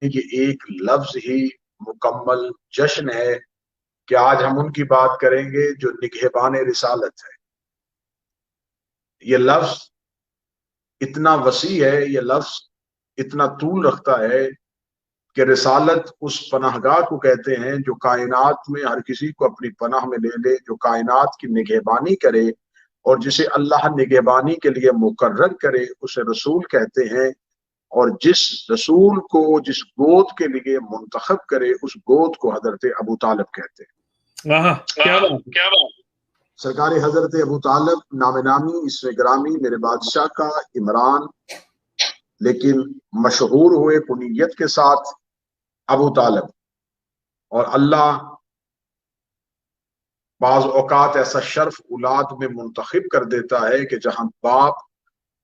یہ ایک لفظ ہی مکمل جشن ہے کہ آج ہم ان کی بات کریں گے جو نگہبان رسالت ہے۔ یہ لفظ اتنا وسیع ہے، یہ لفظ اتنا طول رکھتا ہے کہ رسالت اس پناہ گاہ کو کہتے ہیں جو کائنات میں ہر کسی کو اپنی پناہ میں لے لے، جو کائنات کی نگہبانی کرے اور جسے اللہ نگہبانی کے لیے مقرر کرے اسے رسول کہتے ہیں، اور جس رسول کو جس گود کے لیے منتخب کرے اس گود کو حضرت ابو طالب کہتے ہیں۔ کیا بات کیا بات! سرکار حضرت ابو طالب نام نامی اسم گرامی میرے بادشاہ کا عمران، لیکن مشہور ہوئے کنیت کے ساتھ ابو طالب۔ اور اللہ بعض اوقات ایسا شرف اولاد میں منتخب کر دیتا ہے کہ جہاں باپ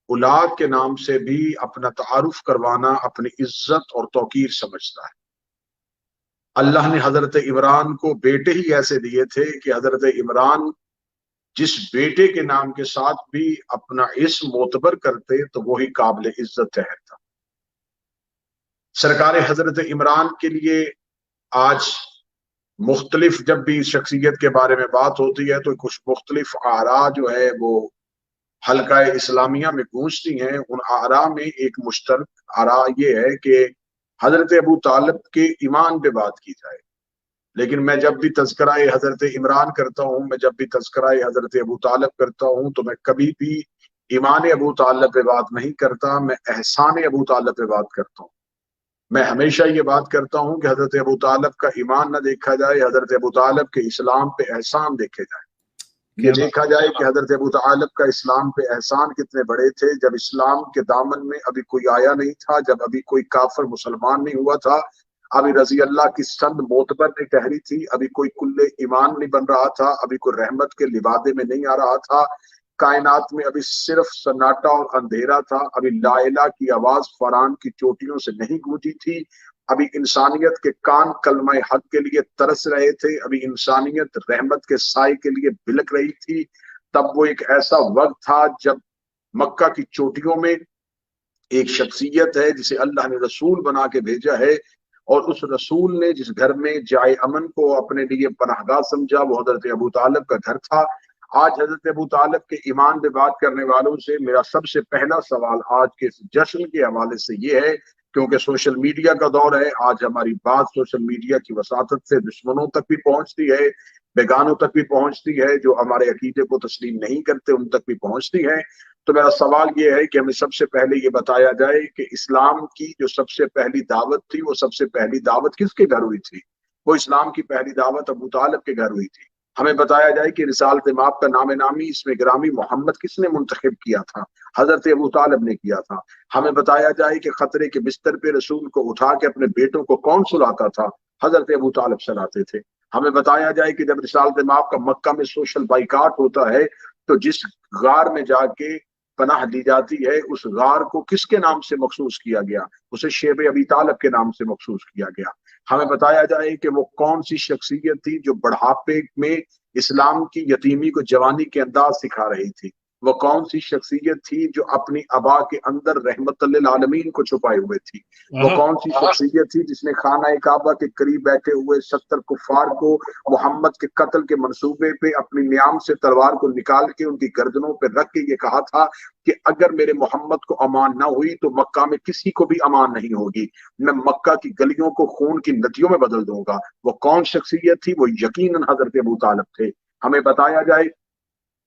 اولاد کے نام سے بھی اپنا تعارف کروانا اپنی عزت اور توقیر سمجھتا ہے۔ اللہ نے حضرت عمران کو بیٹے ہی ایسے دیے تھے کہ حضرت عمران جس بیٹے کے نام کے ساتھ بھی اپنا اسم معتبر کرتے تو وہی قابل عزت ٹھہرتا۔ سرکار حضرت عمران کے لیے آج مختلف جب بھی اس شخصیت کے بارے میں بات ہوتی ہے تو کچھ مختلف آراء جو ہے وہ حلقہ اسلامیہ میں گونجتی ہیں۔ ان آراء میں ایک مشترک آراء یہ ہے کہ حضرت ابو طالب کے ایمان پہ بات کی جائے، لیکن میں جب بھی تذکرہ حضرت عمران کرتا ہوں، میں جب بھی تذکرہ حضرت ابو طالب کرتا ہوں تو میں کبھی بھی ایمان ابو طالب پہ بات نہیں کرتا، میں احسان ابو طالب پہ بات کرتا ہوں۔ میں ہمیشہ یہ بات کرتا ہوں کہ حضرت ابو طالب کا ایمان نہ دیکھا جائے، حضرت ابو طالب کے اسلام پہ احسان دیکھے جائے۔ یہ دیکھا جائے کہ حضرت ابو طالب کا اسلام پہ احسان کتنے بڑے تھے۔ جب اسلام کے دامن میں ابھی کوئی آیا نہیں تھا، جب ابھی کوئی کافر مسلمان نہیں ہوا تھا، ابھی رضی اللہ کی سند معتبر نہیں ٹہری تھی، ابھی کوئی کل ایمان نہیں بن رہا تھا، ابھی کوئی رحمت کے لبادے میں نہیں آ رہا تھا، کائنات میں ابھی صرف سناٹا اور اندھیرا تھا، ابھی لا الہ کی آواز فران کی چوٹیوں سے نہیں گونجی تھی، ابھی انسانیت کے کان کلمہ حق کے لیے ترس رہے تھے، ابھی انسانیت رحمت کے سائے کے لیے بلک رہی تھی۔ تب وہ ایک ایسا وقت تھا جب مکہ کی چوٹیوں میں ایک شخصیت ہے جسے اللہ نے رسول بنا کے بھیجا ہے، اور اس رسول نے جس گھر میں جائے امن کو اپنے لیے پناہ گاہ سمجھا وہ حضرت ابو طالب کا گھر تھا۔ آج حضرت ابو طالب کے ایمان پہ بات کرنے والوں سے میرا سب سے پہلا سوال آج کے اس جشن کے حوالے سے یہ ہے، کیونکہ سوشل میڈیا کا دور ہے، آج ہماری بات سوشل میڈیا کی وساطت سے دشمنوں تک بھی پہنچتی ہے، بیگانوں تک بھی پہنچتی ہے، جو ہمارے عقیدے کو تسلیم نہیں کرتے ان تک بھی پہنچتی ہے۔ تو میرا سوال یہ ہے کہ ہمیں سب سے پہلے یہ بتایا جائے کہ اسلام کی جو سب سے پہلی دعوت تھی وہ سب سے پہلی دعوت کس کے گھر ہوئی تھی؟ وہ اسلام کی پہلی دعوت ابو طالب کے گھر ہوئی تھی۔ ہمیں بتایا جائے کہ رسالت مآب کا نام نامی اسم گرامی محمد کس نے منتخب کیا تھا؟ حضرت ابو طالب نے کیا تھا۔ ہمیں بتایا جائے کہ خطرے کے بستر پہ رسول کو اٹھا کے اپنے بیٹوں کو کون سلاتا تھا؟ حضرت ابو طالب سلاتے تھے۔ ہمیں بتایا جائے کہ جب رسالت مآب کا مکہ میں سوشل بائیکاٹ ہوتا ہے تو جس غار میں جا کے پناہ دی جاتی ہے اس غار کو کس کے نام سے مخصوص کیا گیا؟ اسے شیب ابی طالب کے نام سے مخصوص کیا گیا۔ ہمیں بتایا جائے کہ وہ کون سی شخصیت تھی جو بڑھاپے میں اسلام کی یتیمی کو جوانی کے انداز سکھا رہی تھی؟ وہ کون سی شخصیت تھی جو اپنی ابا کے اندر رحمت للعالمین کو چھپائے ہوئے تھی؟ وہ کون سی شخصیت تھی جس نے خانہ کعبہ کے قریب بیٹھے ہوئے 70 کفار کو محمد کے قتل کے منصوبے پہ اپنی نیام سے تلوار کو نکال کے ان کی گردنوں پہ رکھ کے یہ کہا تھا کہ اگر میرے محمد کو امان نہ ہوئی تو مکہ میں کسی کو بھی امان نہیں ہوگی، میں مکہ کی گلیوں کو خون کی ندیوں میں بدل دوں گا؟ وہ کون شخصیت تھی؟ وہ یقیناً حضرت ابو طالب تھے۔ ہمیں بتایا جائے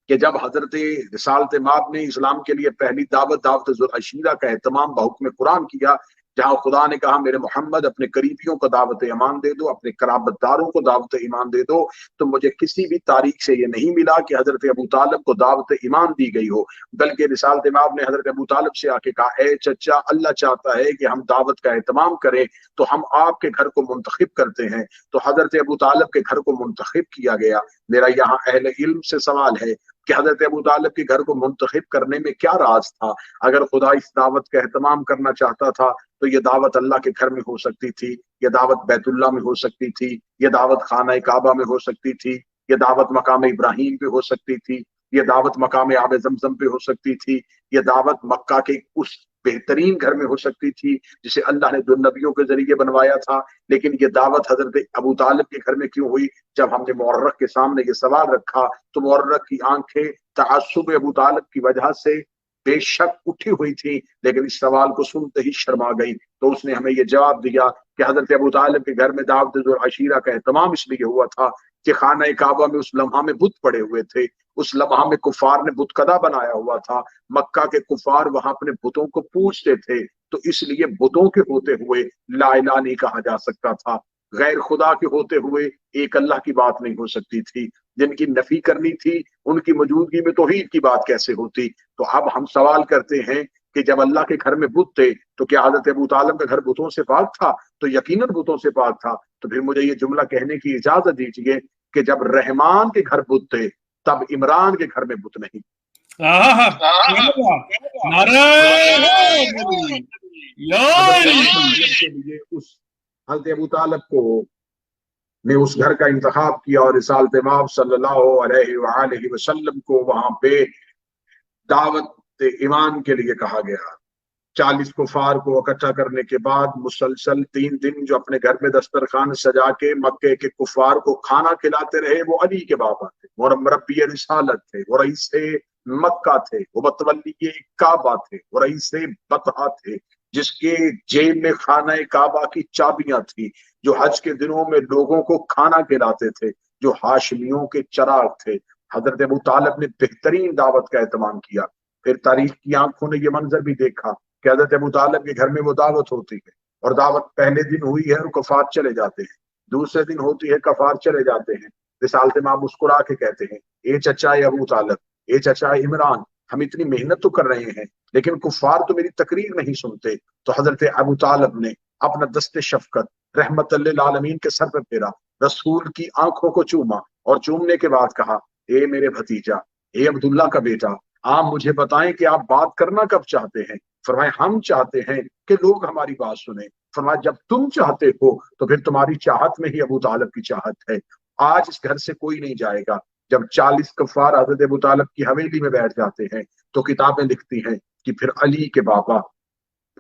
کہ جب حضرت رسالت مآب نے اسلام کے لیے پہلی دعوت ذوالعشیرہ کا اہتمام بحکم قرآن کیا، جہاں خدا نے کہا میرے محمد اپنے قریبیوں کو دعوت ایمان دے دو، اپنے قرابت داروں کو دعوت ایمان دے دو، تو مجھے کسی بھی تاریخ سے یہ نہیں ملا کہ حضرت ابو طالب کو دعوت ایمان دی گئی ہو، بلکہ رسالت مآب نے حضرت ابو طالب سے آ کے کہا اے چچا، اللہ چاہتا ہے کہ ہم دعوت کا اہتمام کریں تو ہم آپ کے گھر کو منتخب کرتے ہیں۔ تو حضرت ابو طالب کے گھر کو منتخب کیا گیا۔ میرا یہاں اہل علم سے سوال ہے کہ حضرت ابو طالب کے گھر کو منتخب کرنے میں کیا راز تھا؟ اگر خدا اس دعوت کا اہتمام کرنا چاہتا تھا تو یہ دعوت اللہ کے گھر میں ہو سکتی تھی، یہ دعوت بیت اللہ میں ہو سکتی تھی، یہ دعوت خانہ کعبہ میں ہو سکتی تھی، یہ دعوت مقام ابراہیم پہ ہو سکتی تھی، یہ دعوت مقام آب زمزم پہ ہو سکتی تھی، یہ دعوت مکہ کے اس بہترین گھر میں ہو سکتی تھی جسے اللہ نے دو نبیوں کے ذریعے بنوایا تھا، لیکن یہ دعوت حضرت ابو طالب کے گھر میں کیوں ہوئی؟ جب ہم نے مورخ کے سامنے یہ سوال رکھا تو مورخ کی آنکھیں تعصب ابو طالب کی وجہ سے بے شک اٹھی ہوئی تھی، لیکن اس سوال کو سنتے ہی شرما گئی۔ تو اس نے ہمیں یہ جواب دیا کہ حضرت ابو طالب کے گھر میں دعوت ذو العشیرہ کا اہتمام اس لیے ہوا تھا کہ خانہ کعبہ میں اس لمحہ میں بت پڑے ہوئے تھے، اس لمحہ میں کفار نے بت کدا بنایا ہوا تھا، مکہ کے کفار وہاں اپنے بتوں کو پوجتے تھے، تو اس لیے بتوں کے ہوتے ہوئے لا الہ نہیں کہا جا سکتا تھا، غیر خدا کے ہوتے ہوئے ایک اللہ کی بات نہیں ہو سکتی تھی، جن کی نفی کرنی تھی ان کی موجودگی میں توحید کی بات کیسے ہوتی؟ تو اب ہم سوال کرتے ہیں کہ جب اللہ کے گھر میں بت تھے تو کیا حضرت ابو طالب کا گھر بتوں سے پاک تھا؟ تو یقیناً بتوں سے پاک تھا۔ تو پھر مجھے یہ جملہ کہنے کی اجازت دیجیے کہ جب رحمان کے گھر بت تھے تب عمران کے گھر میں بت نہیں۔ حضرت ابو طالب کو نے اس گھر کا انتخاب کیا اور رسالت امام صلی اللہ علیہ وآلہ وسلم کو وہاں پہ دعوت ایمان کے لیے کہا گیا۔ 40 کفار کو اکٹھا کرنے کے بعد مسلسل 3 دن جو اپنے گھر میں دسترخوان سجا کے مکے کے کفار کو کھانا کھلاتے رہے، وہ علی کے بابا تھے، وہ مربی رسالت تھے، وہ رئیس مکہ تھے، وہ متولی کعبہ تھے، وہ رئیس بطحہ تھے، جس کے جیب میں خانہ کعبہ کی چابیاں تھی، جو حج کے دنوں میں لوگوں کو کھانا کھلاتے تھے، جو ہاشمیوں کے چراغ تھے۔ حضرت ابو طالب نے بہترین دعوت کا اہتمام کیا۔ پھر تاریخ کی آنکھوں نے یہ منظر بھی دیکھا کہ حضرت ابو طالب کے گھر میں وہ دعوت ہوتی ہے، اور دعوت پہلے دن ہوئی ہے اور کفار چلے جاتے ہیں، دوسرے دن ہوتی ہے کفار چلے جاتے ہیں، رسالت امام مسکرا کے کہتے ہیں اے چچا ابو طالب، اے چچا عمران، ہم اتنی محنت تو کر رہے ہیں لیکن کفار تو میری تقریر نہیں سنتے۔ تو حضرت ابو طالب نے اپنا دست شفقت رحمت للعالمین کے سر پہ پھیرا، رسول کی آنکھوں کو چوما اور چومنے کے بعد کہا اے میرے بھتیجا، اے عبداللہ کا بیٹا، آپ مجھے بتائیں کہ آپ بات کرنا کب چاہتے ہیں؟ فرمائے ہم چاہتے ہیں کہ لوگ ہماری بات سنیں۔ فرمایا جب تم چاہتے ہو تو پھر تمہاری چاہت میں ہی ابو طالب کی چاہت ہے، آج اس گھر سے کوئی نہیں جائے گا۔ جب 40 کفار حضرت ابو طالب کی حویلی میں بیٹھ جاتے ہیں تو کتابیں لکھتی ہیں کہ پھر علی کے بابا،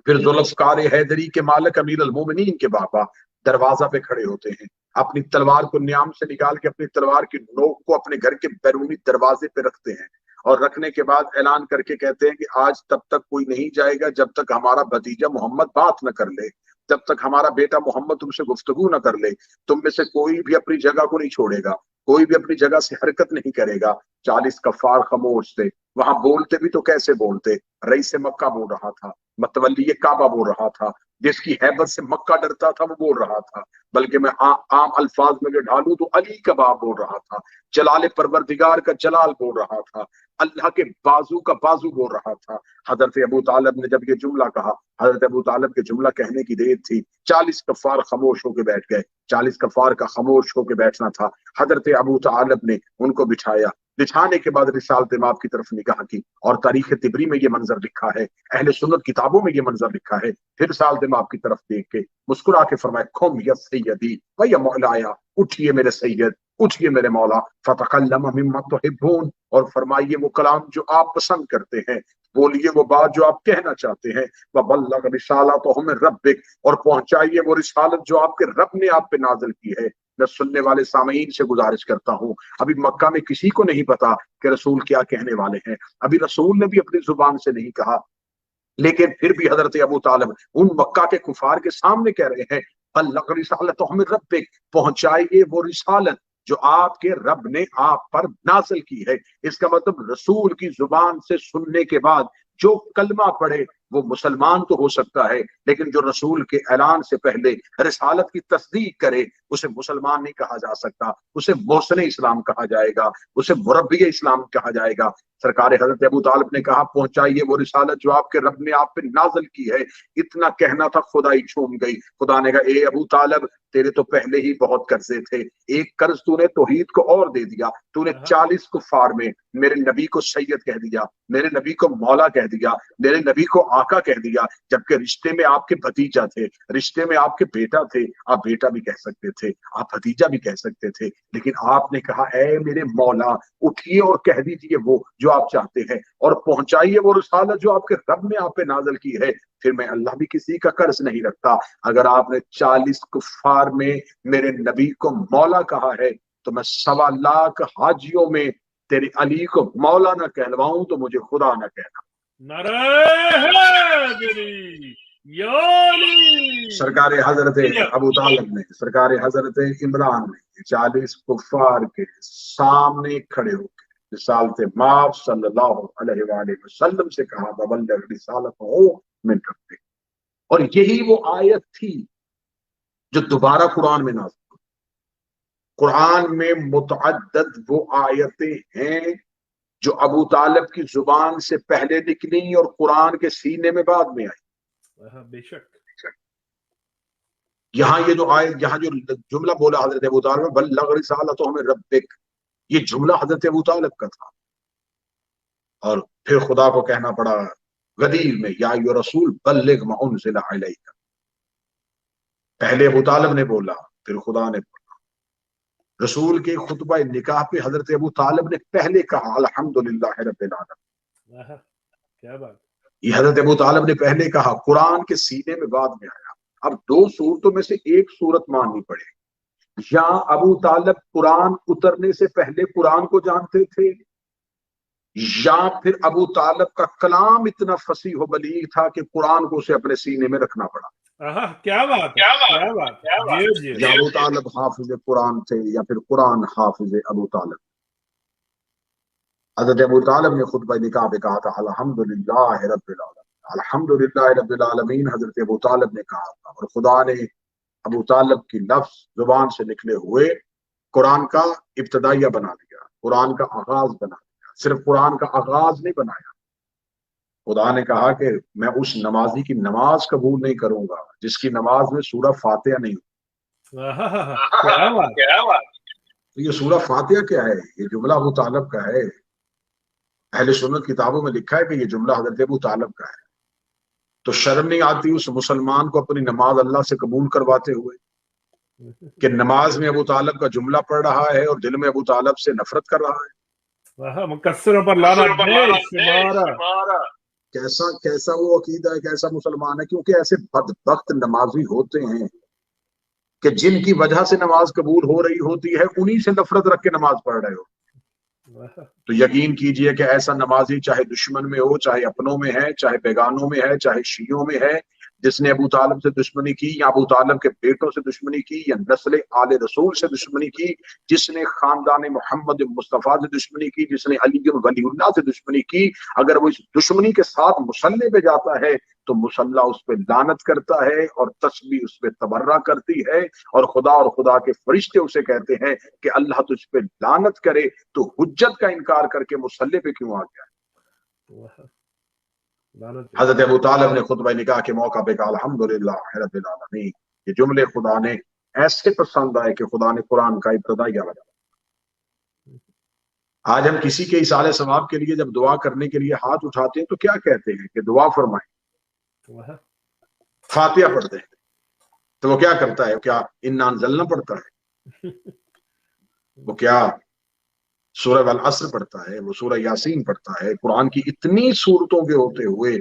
پھر ذوالفقار حیدری کے مالک امیر المومنین کے بابا دروازہ پہ کھڑے ہوتے ہیں، اپنی تلوار کو نیام سے نکال کے اپنی تلوار کی نوک کو اپنے گھر کے بیرونی دروازے پہ رکھتے ہیں، اور رکھنے کے بعد اعلان کر کے کہتے ہیں کہ آج تب تک کوئی نہیں جائے گا جب تک ہمارا بھتیجا محمد بات نہ کر لے، جب تک ہمارا بیٹا محمد تم سے گفتگو نہ کر لے، تم میں سے کوئی بھی اپنی جگہ کو نہیں چھوڑے گا، کوئی بھی اپنی جگہ سے حرکت نہیں کرے گا۔ 40 کفار خاموش تھے، وہاں بولتے بھی تو کیسے بولتے؟ رئیس مکہ بول رہا تھا، متولی کعبہ بول رہا تھا، جس کی ہیبت سے مکہ ڈرتا تھا وہ بول رہا تھا، بلکہ میں عام الفاظ میں جو ڈھالوں تو علی کا باب بول رہا تھا، جلال پروردگار کا جلال بول رہا تھا، اللہ کے بازو کا بازو بول رہا تھا۔ حضرت ابو طالب نے جب یہ جملہ کہا، حضرت ابو طالب کے جملہ کہنے کی دیر تھی، 40 کفار خاموش ہو کے بیٹھ گئے۔ 40 کفار کا خاموش ہو کے بیٹھنا تھا۔ حضرت ابو طالب نے ان کو بٹھایا، بٹھانے کے بعد رسالت امام کی طرف نگاہ کی، اور تاریخ طبری میں یہ منظر لکھا ہے، اہل سنت کتابوں میں یہ منظر لکھا ہے۔ پھر رسالت امام کی طرف دیکھ کے مسکرا کے فرمائے قم یا سیدی و یا مولایا، اٹھیے میرے سید، اٹھیے میرے مولا، فتکلم مما تحبون، اور فرمائیے وہ کلام جو آپ پسند کرتے ہیں، بولیے وہ بات جو آپ کہنا چاہتے ہیں، وبلغ رسالتہ من ربک، اور پہنچائیے وہ رسالت جو آپ کے رب نے آپ پہ نازل کی ہے۔ میں سننے والے سامعین سے گزارش کرتا ہوں، ابھی مکہ میں کسی کو نہیں پتا کہ رسول کیا کہنے والے ہیں، ابھی رسول نے بھی اپنی زبان سے نہیں کہا، لیکن پھر بھی حضرت ابو طالب ان مکہ کے کفار کے سامنے کہہ رہے ہیں بلغ رسالتہ من ربک، پہنچائیے وہ رسالت جو آپ کے رب نے آپ پر نازل کی ہے۔ اس کا مطلب رسول کی زبان سے سننے کے بعد جو کلمہ پڑھے وہ مسلمان تو ہو سکتا ہے، لیکن جو رسول کے اعلان سے پہلے رسالت کی تصدیق کرے اسے مسلمان نہیں کہا جا سکتا، اسے محسن اسلام کہا جائے گا، اسے مربی اسلام کہا جائے گا۔ سرکار حضرت ابو طالب نے کہا پہنچائیے وہ رسالت جو آپ کے رب نے آپ پہ نازل کی ہے۔ اتنا کہنا تھا خدائی چھوم گئی، خدا نے کہا اے ابو طالب تیرے تو پہلے ہی بہت قرضے تھے، ایک قرض تو نے توحید کو اور دے دیا، تو نے 40 کفار میں میرے نبی کو سید کہہ دیا، میرے نبی کو مولا کہہ دیا، میرے نبی کو آقا کہہ دیا، جبکہ رشتے میں آپ کے بھتیجا تھے، رشتے میں آپ کے بیٹا تھے، آپ بیٹا بھی کہہ سکتے تھے، آپ بھتیجا بھی کہہ سکتے تھے، لیکن آپ نے کہا اے میرے مولا اٹھیے اور کہہ دیجیے وہ جو آپ چاہتے ہیں اور پہنچائیے وہ رسالت جو آپ کے رب نے آپ پہ نازل کی ہے، پھر میں اللہ بھی کسی کا قرض نہیں رکھتا۔ اگر آپ نے 40 کفار میں میرے نبی کو مولا کہا ہے تو میں 1.25 حاجیوں میں تیرے علی کو مولا نہ کہلواؤں تو مجھے خدا نہ کہنا۔ نعرہ حیدری یا علی۔ سرکار حضرت ابو طالب نے، سرکار حضرت عمران نے 40 کفار کے سامنے کھڑے ہو کے رسالت ماب صلی اللہ علیہ وآلہ وسلم سے کہا ببلغ رسالت من ربک، اور یہی وہ آیت تھی جو دوبارہ قرآن میں نازل ہوئی۔ قرآن میں متعدد وہ آیتیں ہیں جو ابو طالب کی زبان سے پہلے نکلی اور قرآن کے سینے میں بعد میں آئی۔ بے شک۔ یہاں یہ جو آیت، یہاں جو جملہ بولا حضرت ابو طالب بلغ رسالتہ من ربک، یہ جملہ حضرت ابو طالب کا تھا، اور پھر خدا کو کہنا پڑا غدیر میں یا ایھا رسول بلغ ما انزل الیک۔ پہلے ابو طالب نے بولا، پھر خدا نے بولا۔ رسول کے خطبہ نکاح پہ حضرت ابو طالب نے پہلے کہا الحمدللہ رب العالمین، کیا بات۔ یہ حضرت ابو طالب نے پہلے کہا، قرآن کے سینے میں بعد میں آیا۔ اب 2 صورتوں میں سے ایک صورت ماننی پڑے، یا ابو طالب قرآن اترنے سے پہلے قرآن کو جانتے تھے، یا پھر ابو طالب کا کلام اتنا فصیح و بلیغ تھا کہ قرآن کو اسے اپنے سینے میں رکھنا پڑا۔ کیا بات، کیا بات۔ یا ابو طالب حافظ قرآن تھے یا پھر قرآن حافظ ابو طالب۔ حضرت ابو طالب نے خطبہ نکاح پہ کہا تھا الحمدللہ رب العالمین، الحمدللہ رب العالمین حضرت ابو طالب نے کہا تھا، اور خدا نے ابو طالب کی لفظ زبان سے نکلے ہوئے قرآن کا ابتدائیہ بنا دیا، قرآن کا آغاز بنا دیا۔ صرف قرآن کا آغاز نہیں بنایا، خدا نے کہا کہ میں اس نمازی کی نماز قبول نہیں کروں گا جس کی نماز میں سورہ فاتحہ نہیں ہو۔ تو یہ سورہ فاتحہ کیا ہے؟ یہ جملہ ابو طالب کا ہے۔ اہل سنت کتابوں میں لکھا ہے کہ یہ جملہ حضرت ابو طالب کا ہے۔ تو شرم نہیں آتی اس مسلمان کو اپنی نماز اللہ سے قبول کرواتے ہوئے کہ نماز میں ابو طالب کا جملہ پڑھ رہا ہے اور دل میں ابو طالب سے نفرت کر رہا ہے؟ مقصروں پر لعنت بے شمارہ۔ کیسا وہ عقیدہ ہے، کیسا مسلمان ہے؟ کیونکہ ایسے بدبخت نمازی ہوتے ہیں کہ جن کی وجہ سے نماز قبول ہو رہی ہوتی ہے انہی سے نفرت رکھ کے نماز پڑھ رہے ہو۔ تو یقین کیجئے کہ ایسا نمازی چاہے دشمن میں ہو، چاہے اپنوں میں ہے، چاہے بیگانوں میں ہے، چاہے شیعوں میں ہے، جس نے ابو طالب سے دشمنی کی یا ابو طالب کے بیٹوں سے دشمنی کی یا نسل آل رسول سے دشمنی کی، جس نے خاندان محمد مصطفیٰ سے دشمنی کی، جس نے علی ولی اللہ سے دشمنی کی، اگر وہ اس دشمنی کے ساتھ مصلے پہ جاتا ہے تو مصلہ اس پہ لعنت کرتا ہے اور تسبیح اس پہ تبرہ کرتی ہے، اور خدا کے فرشتے اسے کہتے ہیں کہ اللہ تجھ پہ لعنت کرے، تو حجت کا انکار کر کے مصلے پہ کیوں آ گیا؟ حضرت ابو طالب نے خطبہ نکاح کے موقع پہ کہا الحمدللہ رب العالمین۔ یہ جملے خدا نے ایسے پسند آئے کہ خدا نے قرآن کا ابتدائیہ بنایا۔ آج ہم کسی کے ایصال ثواب کے لیے جب دعا کرنے کے لیے ہاتھ اٹھاتے ہیں تو کیا کہتے ہیں کہ دعا فرمائیں، فاتحہ پڑھتے ہیں، تو وہ کیا کرتا ہے؟ کیا انا انزلنا پڑھتا ہے؟ وہ کیا سورہ والعصر پڑھتا ہے؟ وہ سورہ یاسین پڑھتا ہے؟ قرآن کی اتنی صورتوں کے ہوتے ہوئے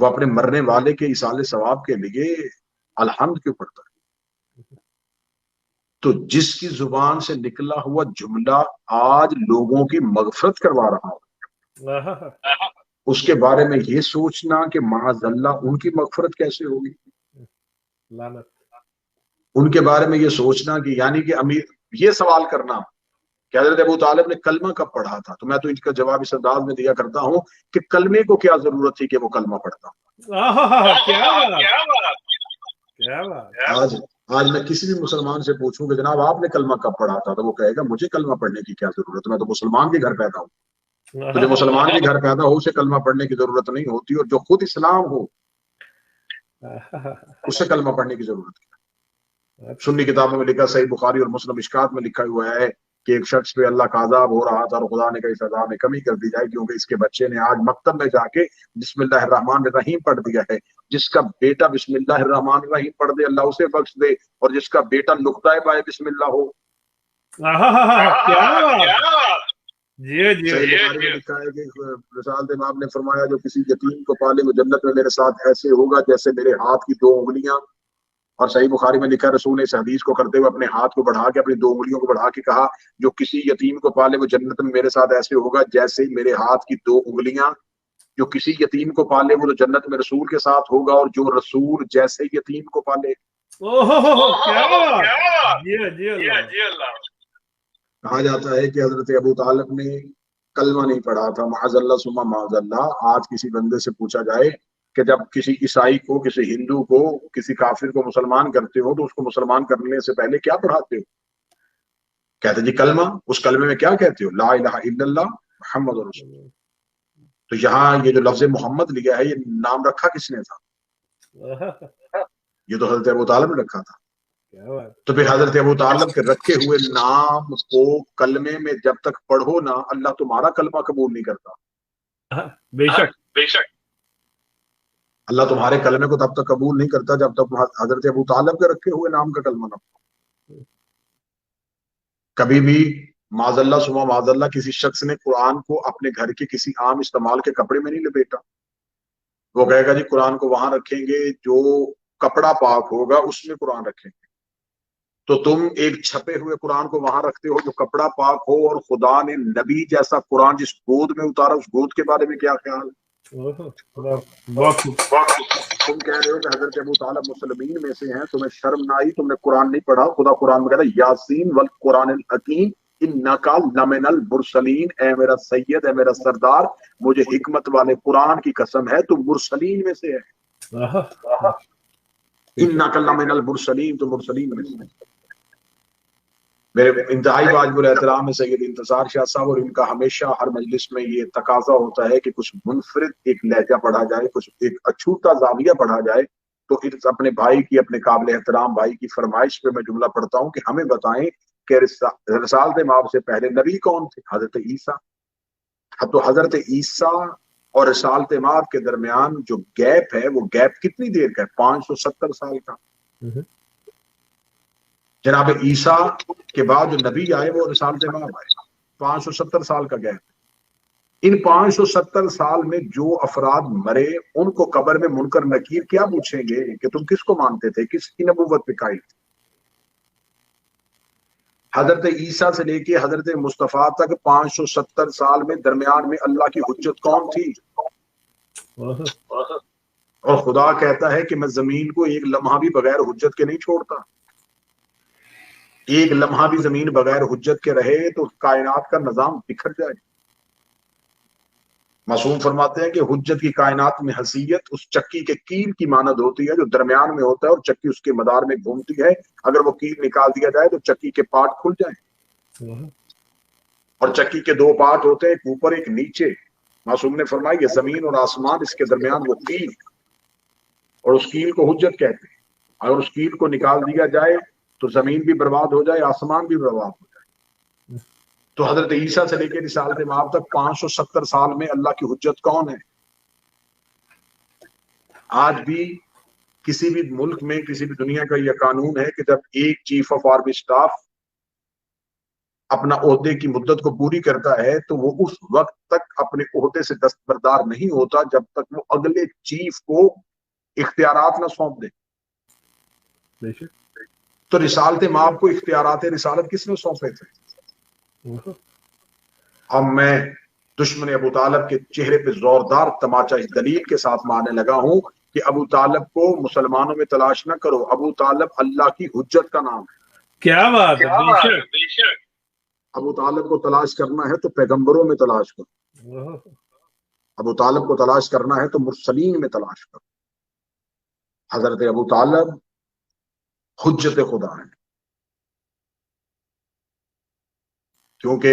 وہ اپنے مرنے والے کے ایصال ثواب کے لیے الحمد کیوں پڑھتا ہے؟ تو جس کی زبان سے نکلا ہوا جملہ آج لوگوں کی مغفرت کروا رہا ہو، اس کے بارے میں یہ سوچنا کہ معاذ اللہ ان کی مغفرت کیسے ہوگی، ان کے بارے میں یہ سوچنا کہ یعنی کہ امیر یہ سوال کرنا کہ حضرت ابو طالب نے کلمہ کب پڑھا تھا، تو میں تو ان کا جواب اس انداز میں دیا کرتا ہوں کہ کلمے کو کیا ضرورت تھی کہ وہ کلمہ پڑھتا۔ آج میں کسی بھی مسلمان سے پوچھوں کہ جناب آپ نے کلمہ کب پڑھا تھا، تو وہ کہے گا مجھے کلمہ پڑھنے کی کیا ضرورت ہے، میں تو مسلمان کے گھر پیدا ہوں۔ تو جو مسلمان کے گھر پیدا ہو اسے کلمہ پڑھنے کی ضرورت نہیں ہوتی، اور جو خود اسلام ہو اسے کلمہ پڑھنے کی ضرورت ہے۔ سنی کتابوں میں لکھا، صحیح بخاری اور مسلم اشکات میں لکھا ہوا ہے کہ ایک شخص پہ اللہ کا عذاب ہو رہا تھا اور خدا نے کہی سزا میں کمی کر دی جائے کیونکہ اس کے بچے نے آج مکتب میں جا کے بسم اللہ الرحمن الرحیم پڑھ دیا ہے. جس کا بیٹا بسم اللہ الرحمن الرحیم پڑھ دے اللہ اسے بخش دے، اور جس کا بیٹا نقطۂ بائے بسم اللہ ہو. کیا بات. جی جی صحیح بخاری میں لکھا ہے کہ رسالت امام نے فرمایا جو کسی یتیم کو پالے وہ جنت میں میرے ساتھ ایسے ہوگا جیسے میرے ہاتھ کی 2 انگلیاں. اور صحیح بخاری میں لکھا رسول نے اس حدیث کو کرتے ہوئے اپنے ہاتھ کو بڑھا کے اپنی 2 انگلیوں کو بڑھا کے کہا جو کسی یتیم کو پالے وہ جنت میں میرے ساتھ ایسے ہوگا جیسے میرے ہاتھ کی 2 انگلیاں. جو کسی یتیم کو پالے وہ تو جنت میں رسول کے ساتھ ہوگا، اور جو رسول جیسے یتیم کو پالے. کہا جاتا ہے کہ حضرت ابو طالب نے کلمہ نہیں پڑھا تھا، معاذ اللہ ثم معاذ اللہ. آج کسی بندے سے پوچھا جائے کہ جب کسی عیسائی کو، کسی ہندو کو، کسی کافر کو مسلمان کرتے ہو تو اس کو مسلمان کرنے سے پہلے کیا پڑھاتے ہو؟ کہتے جی کلمہ. اس کلمے میں کیا کہتے ہو؟ لا الہ الا اللہ محمد رسول اللہ. تو یہاں یہ جو لفظ محمد لیا ہے یہ نام رکھا کس نے تھا؟ یہ تو حضرت ابو طالب نے رکھا تھا. تو پھر حضرت ابو طالب کے رکھے ہوئے نام کو کلمے میں جب تک پڑھو نا اللہ تمہارا کلمہ قبول نہیں کرتا. بے شک اللہ تمہارے کلمے کو تب تک قبول نہیں کرتا جب تک حضرت ابو طالب کے رکھے ہوئے نام کا کلمہ نہ پڑھو. کبھی بھی معاذ اللہ ثم معاذ اللہ کسی شخص نے قرآن کو اپنے گھر کے کسی عام استعمال کے کپڑے میں نہیں لپیٹا. وہ کہے گا جی قرآن کو وہاں رکھیں گے جو کپڑا پاک ہوگا اس میں قرآن رکھیں گے. تو تم ایک چھپے ہوئے قرآن کو وہاں رکھتے ہو جو کپڑا پاک ہو، اور خدا نے نبی جیسا قرآن جس گود میں اتارا اس گود کے بارے میں کیا خیال ہے؟ تم کہہ رہے ہو کہ حضرت ابو طالب مسلمین میں سے ہیں، تمہیں شرم نہ آئی؟ تم نے قرآن نہیں پڑھا؟ خدا قرآن میں کہتا ہے یاسین والقرآن الحکیم انکا لمن المرسلین. اے میرا سید، اے میرا سردار، مجھے حکمت والے قرآن کی قسم ہے تو مرسلین میں سے ہے. انکا لمن المرسلین، تو مرسلین میں سے ہے. میرے انتہائی واجب الاحترام ہے سید انتصار شاہ صاحب، اور ان کا ہمیشہ ہر مجلس میں یہ تقاضا ہوتا ہے کہ کچھ منفرد ایک لہجہ پڑھا جائے، کچھ ایک اچھوتا زاویہ پڑھا جائے. تو اپنے بھائی کی، اپنے قابل احترام بھائی کی فرمائش پہ میں جملہ پڑھتا ہوں کہ ہمیں بتائیں کہ رسالت مآب سے پہلے نبی کون تھے؟ حضرت عیسیٰ. تو حضرت عیسیٰ اور رسالت مآب کے درمیان جو گیپ ہے وہ گیپ کتنی دیر کا ہے؟ 570 سال کا. جناب عیسیٰ کے بعد جو نبی آئے وہ رسالت مآب آئے. 570 سال کا گیپ. ان 570 سال میں جو افراد مرے ان کو قبر میں منکر نکیر کیا پوچھیں گے کہ تم کس کو مانتے تھے، کس کی نبوت پہ قائل تھے؟ حضرت عیسیٰ سے لے کے حضرت مصطفیٰ تک 570 سال میں درمیان میں اللہ کی حجت کون تھی؟ اور خدا کہتا ہے کہ میں زمین کو ایک لمحہ بھی بغیر حجت کے نہیں چھوڑتا. ایک لمحہ بھی زمین بغیر حجت کے رہے تو کائنات کا نظام بکھر جائے. معصوم فرماتے ہیں کہ حجت کی کائنات میں حیثیت اس چکی کے کیل کی مانند ہوتی ہے جو درمیان میں ہوتا ہے اور چکی اس کے مدار میں گھومتی ہے. اگر وہ کیل نکال دیا جائے تو چکی کے پارٹ کھل جائیں. اور چکی کے 2 پارٹ ہوتے ہیں، ایک اوپر ایک نیچے. معصوم نے فرمایا یہ زمین اور آسمان، اس کے درمیان وہ کیل، اور اس کیل کو حجت کہتے ہیں. اگر اس کیل کو نکال دیا جائے تو زمین بھی برباد ہو جائے، آسمان بھی برباد ہو جائے. تو حضرت عیسیٰ سے لے کے رسالت مآب تک 570 سال میں اللہ کی حجت کون ہے؟ آج بھی کسی بھی ملک میں، کسی بھی دنیا کا یہ قانون ہے کہ جب ایک چیف آف آرمی اسٹاف اپنا عہدے کی مدت کو پوری کرتا ہے تو وہ اس وقت تک اپنے عہدے سے دستبردار نہیں ہوتا جب تک وہ اگلے چیف کو اختیارات نہ سونپ دے. تو رسالت مآب کو اختیارات رسالت کس نے سونپے تھے؟ اب میں دشمن ابو طالب کے چہرے پہ زوردار تماچا اس دلیل کے ساتھ مارنے لگا ہوں کہ ابو طالب کو مسلمانوں میں تلاش نہ کرو. ابو طالب اللہ کی حجت کا نام ہے. کیا بات ہے. ابو طالب کو تلاش کرنا ہے تو پیغمبروں میں تلاش کرو. ابو طالب کو تلاش کرنا ہے تو مرسلین میں تلاش کرو. حضرت ابو طالب حجت خدا ہے، کیونکہ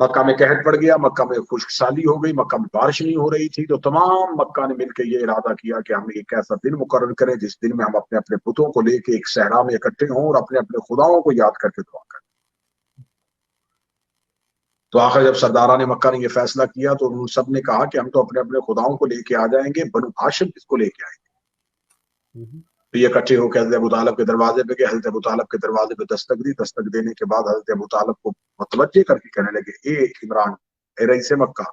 مکہ میں قحط پڑ گیا، مکہ میں خشک سالی ہو گئی، مکہ میں بارش نہیں ہو رہی تھی، تو تمام مکہ نے مل کے یہ ارادہ کیا کہ ہم ایک ایسا دن مقرر کریں جس دن میں ہم اپنے اپنے بتوں کو لے کے ایک صحرا میں اکٹھے ہوں اور اپنے اپنے خداؤں کو یاد کر کے دعا کریں۔ تو آخر جب سرداران مکہ نے یہ فیصلہ کیا تو ان سب نے کہا کہ ہم تو اپنے اپنے خداؤں کو لے کے آ جائیں گے، بنو ہاشم کس کو لے کے آئیں گے؟ تو یہ اکٹھے ہو کے حضرت ابو طالب کے دروازے پہ گئے، حضرت ابو طالب کے دروازے پہ دستک دی، دستک دینے کے بعد حضرت ابو طالب کو متوجہ کر کے کہنے لگے، اے عمران، اے رئیس مکہ،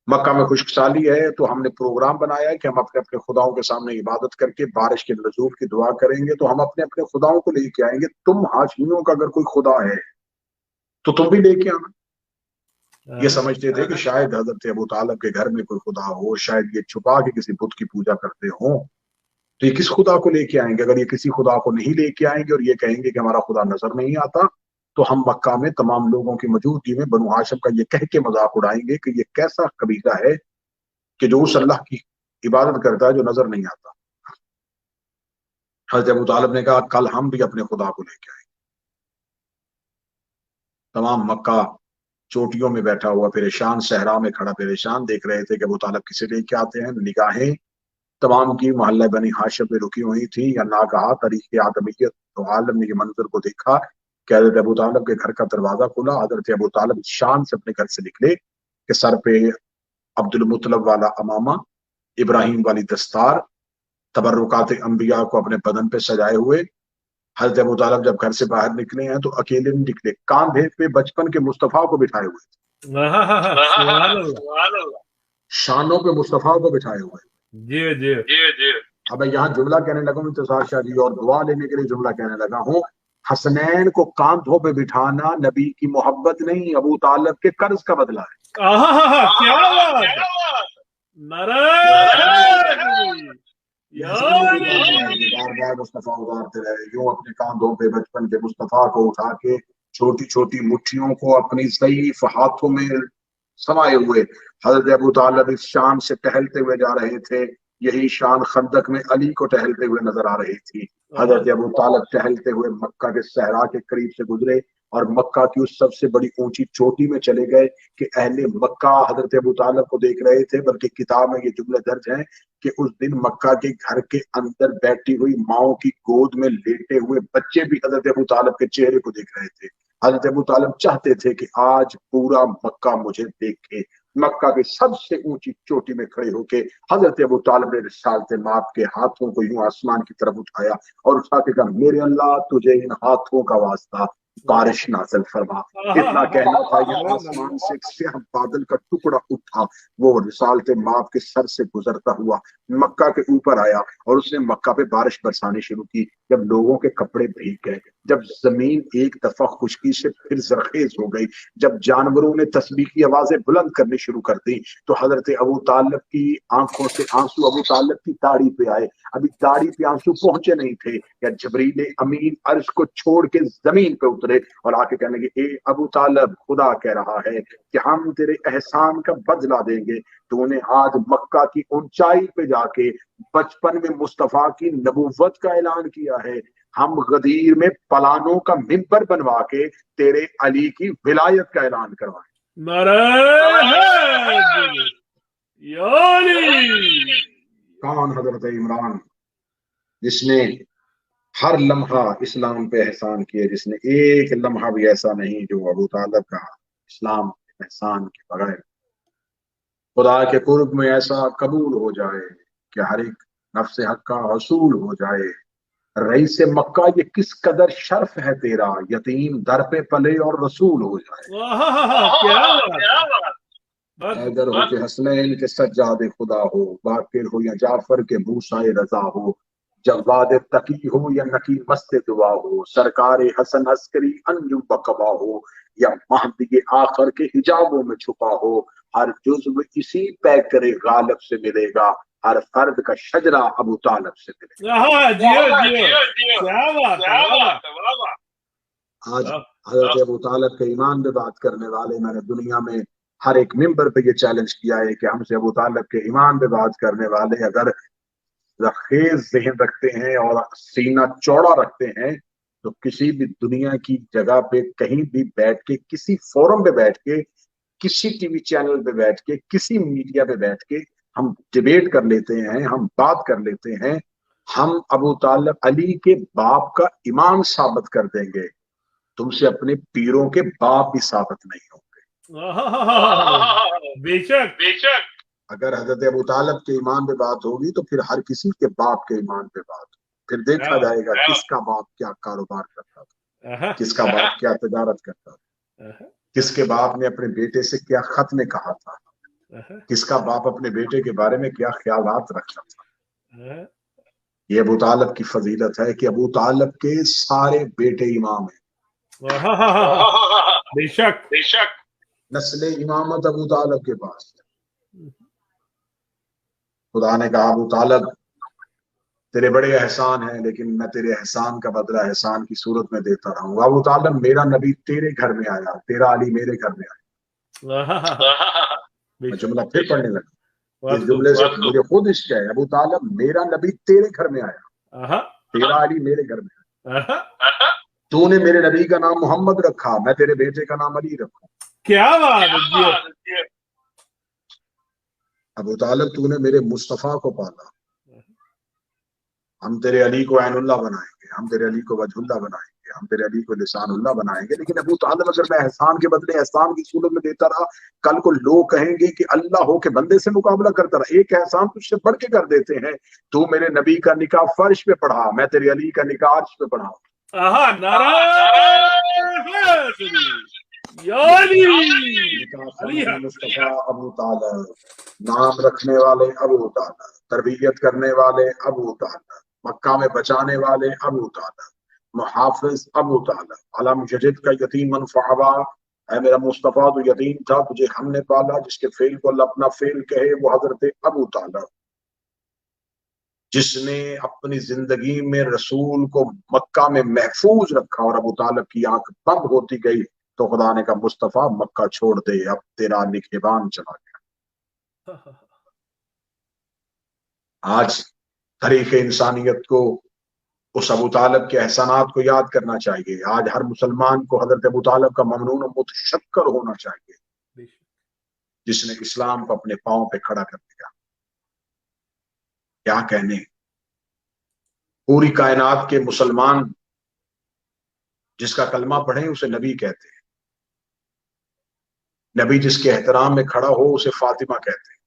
مکہ میں خشک سالی ہے تو ہم نے پروگرام بنایا ہے کہ ہم اپنے اپنے خداؤں کے سامنے عبادت کر کے بارش کے نزول کی دعا کریں گے، تو ہم اپنے اپنے خداؤں کو لے کے آئیں گے، تم ہاشمیوں کا اگر کوئی خدا ہے تو تم بھی لے کے آنا۔ یہ سمجھتے تھے کہ شاید حضرت ابو طالب کے گھر میں کوئی خدا ہو، شاید یہ چھپا کے کسی بت کی پوجا کرتے ہوں، تو یہ کس خدا کو لے کے آئیں گے؟ اگر یہ کسی خدا کو نہیں لے کے آئیں گے اور یہ کہیں گے کہ ہمارا خدا نظر نہیں آتا، تو ہم مکہ میں تمام لوگوں کی موجودگی میں بنو ہاشم کا یہ کہہ کے مذاق اڑائیں گے کہ یہ کیسا قبیلہ ہے کہ جو اس اللہ کی عبادت کرتا ہے جو نظر نہیں آتا۔ حضرت ابو طالب نے کہا کل ہم بھی اپنے خدا کو لے کے آئیں گے۔ تمام مکہ چوٹیوں میں بیٹھا ہوا پریشان، صحرا میں کھڑا پریشان دیکھ رہے تھے کہ ابو طالب کسے لے کے آتے ہیں۔ نگاہیں تمام کی محلہ بنی ہاشم میں رکی ہوئی تھی، یا نہ کہا تاریخ آدمیت تو عالم نے یہ منظر کو دیکھا کہ حضرت ابو طالب کے گھر کا دروازہ کھلا، حضرت ابو طالب شان سے اپنے گھر سے نکلے کہ سر پہ عبد المطلب والا امامہ، ابراہیم والی دستار، تبرکات انبیاء کو اپنے بدن پہ سجائے ہوئے۔ حضرت ابو طالب جب گھر سے باہر نکلے ہیں تو اکیلے نہیں نکلے، کاندھے پہ بچپن کے مصطفیٰ کو بٹھائے ہوئے تھے، شانوں پہ مصطفیٰ کو بٹھائے ہوئے۔ جی اب میں یہاں جملہ کہنے لگا ہوں انتصار شاہ جی، اور دعا لینے کے لیے جملہ کہنے لگا ہوں، حسنین کو کاندھوں پہ بٹھانا نبی کی محبت نہیں، ابو طالب کے قرض کا بدلہ ہے۔ کیا بات، بار بار مصطفیٰ اتارتے رہے، یوں اپنے کاندھوں پہ بچپن کے مصطفیٰ کو اٹھا کے چھوٹی چھوٹی مٹھیوں کو اپنی ضعیف ہاتھوں میں سمائے ہوئے حضرت ابو طالب اس شان سے ٹہلتے ہوئے جا رہے تھے۔ یہی شان خندق میں علی کو ٹہلتے ہوئے نظر آ رہی تھی۔ حضرت ابو طالب ٹہلتے ہوئے مکہ کے صحرا کے قریب سے گزرے اور مکہ کی اس سب سے بڑی اونچی چوٹی میں چلے گئے کہ اہل مکہ حضرت ابو طالب کو دیکھ رہے تھے، بلکہ کتاب میں یہ جملے درج ہیں کہ اس دن مکہ کے گھر کے اندر بیٹھی ہوئی ماؤں کی گود میں لیٹے ہوئے بچے بھی حضرت ابو طالب کے چہرے کو دیکھ رہے تھے۔ حضرت ابو طالب چاہتے تھے کہ آج پورا مکہ مجھے دیکھے۔ مکہ کے سب سے اونچی چوٹی میں کھڑے ہو کے حضرت ابو طالب نے رسالت مآب کے ہاتھوں کو یوں آسمان کی طرف اٹھایا اور اٹھا کے کہا، میرے اللہ تجھے ان ہاتھوں کا واسطہ بارش نازل فرما۔ اتنا کہنا تھا کہ آسمان سے ایک سیاہ بادل کا ٹکڑا اٹھا، وہ رسالت مآب کے سر سے گزرتا ہوا مکہ کے اوپر آیا اور اس نے مکہ پہ بارش برسانی شروع کی۔ جب لوگوں کے کپڑے بھیگ گئے، جب زمین ایک دفعہ خشکی سے پھر زرخیز ہو گئی، جب جانوروں نے تسبیح کی آوازیں بلند کرنی شروع کر دی، تو حضرت ابو طالب کی آنکھوں سے آنسو ابو طالب کی داڑھی پہ آئے۔ ابھی داڑھی پہ آنسو پہنچے نہیں تھے کہ جبریل امین عرش کو چھوڑ کے زمین پہ اترے اور آ کے کہنے لگے، اے ابو طالب، خدا کہہ رہا ہے کہ ہم تیرے احسان کا بدلہ دیں گے۔ تو نے آج مکہ کی اونچائی پہ جا کے بچپن میں مصطفیٰ کی نبوت کا اعلان کیا ہے، ہم غدیر میں پلانوں کا ممبر بنوا کے تیرے علی کی ولایت کا اعلان کروائیں۔ کون؟ حضرت عمران، جس نے ہر لمحہ اسلام پہ احسان کیے، جس نے ایک لمحہ بھی ایسا نہیں جو ابو طالب کا اسلام احسان کے بغیر خدا کے قرب میں ایسا قبول ہو جائے کہ ہر ایک نفس حق کا حصول ہو جائے۔ رئیس مکہ، یہ کس قدر شرف ہے تیرا، یتیم در پہ پلے اور رسول ہو جائے۔ حیدر ہو کہ حسنین کے سجاد خدا ہو، باقر ہو یا جعفر کے موسیٰ رضا ہو، جواد تقی ہو یا نکی مست دعا ہو، سرکار حسن عسکری انجم بقبا ہو یا مہدی آخر کے حجابوں میں چھپا ہو، ہر جزو اسی پیکر غالب سے ملے گا، ہر فرد کا شجرہ ابو طالب سے ملے گا۔ آج حضرت ابو طالب کے ایمان پہ بات کرنے والے، میں نے دنیا میں ہر ایک ممبر پہ یہ چیلنج کیا ہے کہ ہم سے ابو طالب کے ایمان پہ بات کرنے والے اگر خیز ذہن رکھتے ہیں اور سینہ چوڑا رکھتے ہیں تو کسی بھی دنیا کی جگہ پہ کہیں بھی بیٹھ کے، کسی فورم پہ بیٹھ کے، کسی ٹی وی چینل پہ بیٹھ کے، کسی میڈیا پہ بیٹھ کے ہم ڈیبیٹ کر لیتے ہیں، ہم بات کر لیتے ہیں، ہم ابو طالب علی کے باپ کا امام ثابت کر دیں گے، تم سے اپنے پیروں کے باپ بھی ثابت نہیں ہوں گے۔ بے شک بے شک۔ اگر حضرت ابو طالب کے ایمان پہ بات ہوگی تو پھر ہر کسی کے باپ کے ایمان پہ بات ہوگی، پھر دیکھا جائے گا کس کا باپ کیا کاروبار کرتا تھا، کس کا باپ کیا تجارت کرتا تھا، کس کے باپ نے اپنے بیٹے سے کیا خط میں کہا تھا، کس کا باپ اپنے بیٹے کے بارے میں کیا خیالات رکھتا تھا۔ یہ ابو طالب کی فضیلت ہے کہ ابو طالب کے سارے بیٹے امام ہیں، بے شک بے شک۔ نسل امامت ابو طالب کے پاس ہے۔ خدا نے کہا ابو طالب تیرے بڑے احسان ہیں، لیکن میں تیرے احسان کا بدلہ احسان کی صورت میں دیتا رہوں گا۔ ابو طالب میرا نبی تیرے گھر میں آیا، تیرا علی میرے گھر میں آیا۔ میں جملہ پھر پڑھنے لگا، اس جملے سے مجھے خود عشق ہے۔ ابو طالب میرا نبی تیرے گھر میں آیا، تیرا علی میرے گھر میں آیا، تو نے میرے نبی کا نام محمد رکھا، میں تیرے بیٹے کا نام علی رکھوں۔ کیا بات ہے۔ ابو طالب تو نے میرے مصطفیٰ کو پالا، ہم تیرے علی کو عین اللہ بنائیں گے، ہم تیرے علی کو وجہ اللہ بنائیں گے، ہم تیرے علی کو لسان اللہ بنائیں گے۔ لیکن ابو طالب اگر میں احسان کے بدلے احسان کی صورت میں دیتا رہا، کل کو لوگ کہیں گے کہ اللہ ہو کے بندے سے مقابلہ کرتا رہا، ایک احسان تجھ سے بڑھ کے کر دیتے ہیں، تو میرے نبی کا نکاح فرش پہ پڑھا، میں تیرے علی کا نکاح عرش پہ پڑھا۔ مصطفیٰ ابو طالب، نام رکھنے والے ابو طالب، تربیت کرنے والے ابو طالب، مکہ میں بچانے والے ابو طالب، محافظ ابو طالب، علم یجد کا یتیمن فآویٰ، اے میرا مصطفیٰ تو یتیم تھا، تجھے ہم نے پالا، جس کے فعل کو اللہ اپنا فعل کہے وہ حضرت ابو طالب، جس نے اپنی زندگی میں رسول کو مکہ میں محفوظ رکھا، اور ابو طالب کی آنکھ بند ہوتی گئی تو خدا نے کہا مصطفیٰ مکہ چھوڑ دے، اب تیرا نگہبان چلا گیا۔ آج تاریخ انسانیت کو اس ابو طالب کے احسانات کو یاد کرنا چاہیے۔ آج ہر مسلمان کو حضرت ابو طالب کا ممنون و متشکر ہونا چاہیے، جس نے اسلام کو اپنے پاؤں پہ کھڑا کر دیا۔ کیا کہنے، پوری کائنات کے مسلمان جس کا کلمہ پڑھیں اسے نبی کہتے ہیں، نبی جس کے احترام میں کھڑا ہو اسے فاطمہ کہتے ہیں،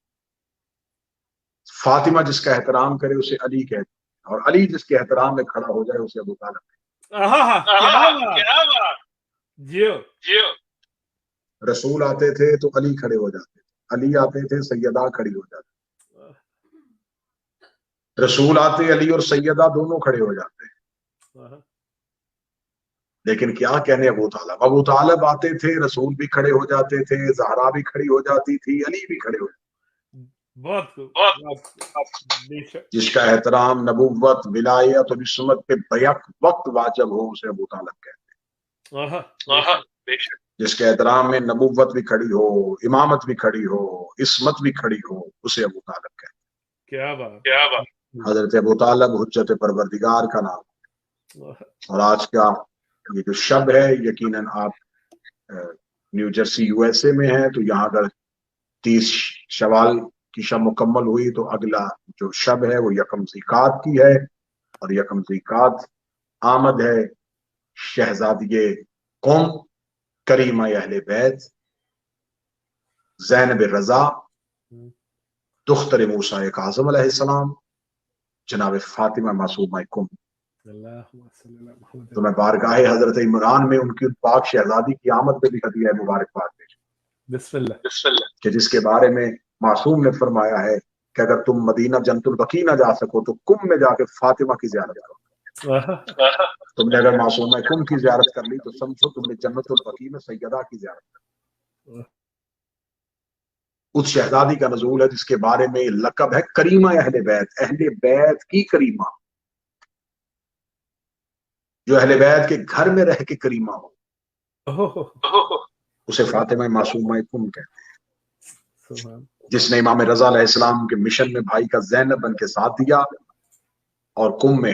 فاطمہ جس کا احترام کرے اسے علی کہتے ہیں، اور علی جس کے احترام میں کھڑا ہو جائے اسے ابو طالب کہتے ہیں۔ رسول آتے تھے تو علی کھڑے ہو جاتے تھے، علی آتے تھے سیدہ کھڑی ہو جاتے، رسول آتے علی اور سیدہ دونوں کھڑے ہو جاتے ہیں۔ لیکن کیا کہنے ابو طالب، ابو طالب آتے تھے رسول بھی کھڑے ہو جاتے تھے، زہرا بھی کھڑی ہو جاتی تھی، علی بھی کھڑے ہو جاتے، جس کا احترام نبوت، ولایت اور عصمت پہ بیک وقت واجب ہو اسے ابو طالب کہتے ہیں۔ جس کے احترام میں نبوت بھی کھڑی ہو، امامت بھی کھڑی ہو، عصمت بھی کھڑی ہو، اسے ابو طالب کہتے ہیں۔ کیا بات۔ حضرت ابو طالب حجت پروردگار کا نام، اور آج کا یہ جو شب ہے، یقیناً آپ new Jersey U S A میں ہیں، تو یہاں اگر 30 شوال کی شب مکمل ہوئی تو اگلا جو شب ہے وہ یکم ذیقات کی ہے، اور یکم ذیقات آمد ہے شہزادی قوم کریمہ اہل بیت زینب رضا دختر موسیٰ کاظم علیہ السلام، جناب فاطمہ معصومہ قم۔ تو میں بارگاہ حضرت عمران میں ان کی پاک شہزادی کی آمد پہ بھی ہدیہ مبارکباد بسم اللہ، کہ جس کے بارے میں معصوم نے فرمایا ہے کہ اگر تم مدینہ جنت البقیع نہ جا سکو تو قم میں جا کے فاطمہ کی زیارت کرو۔ تم نے اگر معصومہ قم کی زیارت کر لی تو سمجھو تم نے جنت البقیع میں سیدہ کی زیارت کر لی۔ اس شہزادی کا نزول ہے جس کے بارے میں لقب ہے کریمہ اہل بیت، اہل بیت کی کریمہ، جو اہل بیت کے گھر میں رہ کے کریمہ ہو، اسے فاطمہ معصومہ قم کہتے ہیں، جس نے امام رضا علیہ السلام کے مشن میں بھائی کا زینب بن کے ساتھ دیا، اور قم میں